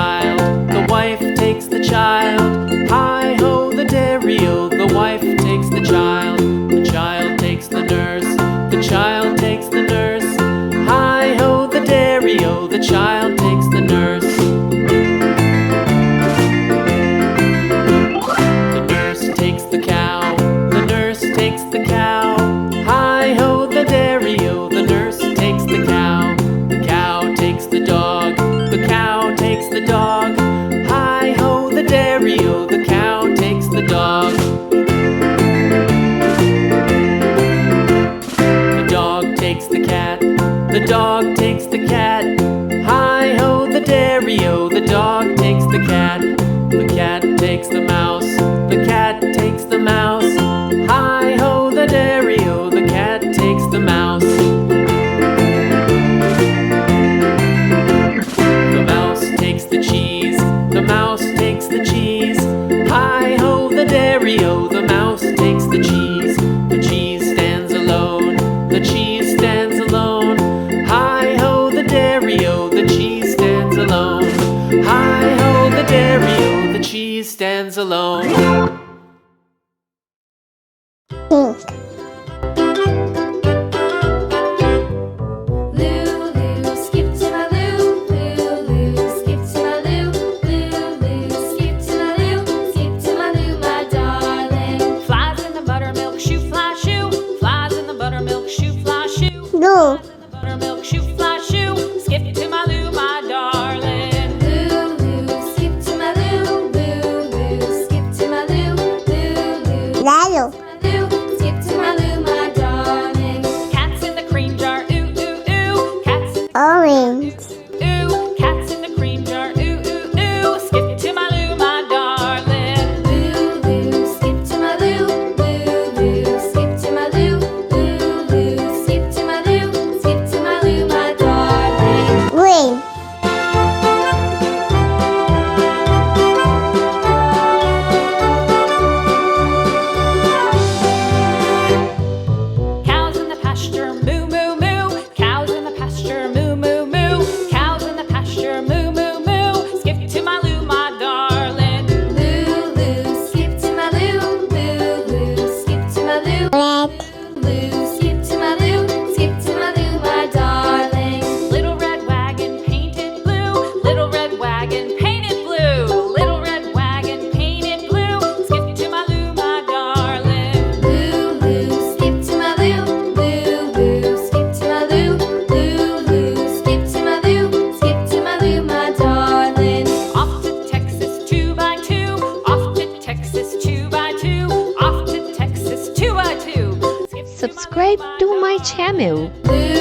child, the wife takes the child. Hi-ho, the dairy-o, the wife takes the child takes the nurse, the child takes the nurse. Hi-ho, the dairy-o, the child takes the nurse. The nurse takes the cow, the nurse takes the cow. Hi-ho, the dairy-o, the nurse takes the cow takes the dog, the cow takes the dog. Hi-ho, the dairy-o, the cow takes the dog. The dog takes the cat, the dog takes the cat. Hi-ho, the dairy-o, the dog takes the cat takes the mouse, the cat takes the mouse. Hi-ho, the dairy-o, the cat takes the mouse. The mouse takes the cheese, the mouse takes the cheese. Hi-ho, the dairy-o, the mouse takes the cheese. The cheese stands alone, the cheese stands alone. Hi-ho, the dairy-o, the cheese stands alone. Hi-ho, the dairy-o, the cheese stands alone. Lou. Buttermilk shoe fly shoe, skip to my Lou, my darling. Lou, Lou, skip to my Lou, Lou, Lou, skip to my Lou, Lou, Lou. Lalo. Lou, skip to my Lou, my darling. Cats in the cream jar, ooh, ooh, ooh. Cats. Orange. Ooh, cats in the cream jar, ooh, ooh, ooh. Skip to my Lou, my darling. Lou, Lou, skip to my Lou, Lou, Lou, skip to my Lou, Lou, Lou, skip to my Lou, skip to my Lou, my darling. Green. Cows in the pasture, moo, moo, moo. Cows in the pasture, moo, moo, moo. Cows in the pasture, moo, moo, moo. Skip to my Lou, my darling. Lou, Lou, skip to my Lou, Lou, Lou, skip to my Lou. Red. Lou, skip to my Lou, skip to my Lou, my darling. Little red wagon painted blue, little red wagon painted blue, little red wagon painted blue. Skip to my Lou, my darling. Lou, Lou, skip to my Lou, Lou, Lou, skip to my Lou, Lou, Lou, skip to my Lou, skip to my Lou, my darling. Off to Texas 2x2, off to Texas 2x2, off to Texas 2x2. Subscribe to my channel. Lou,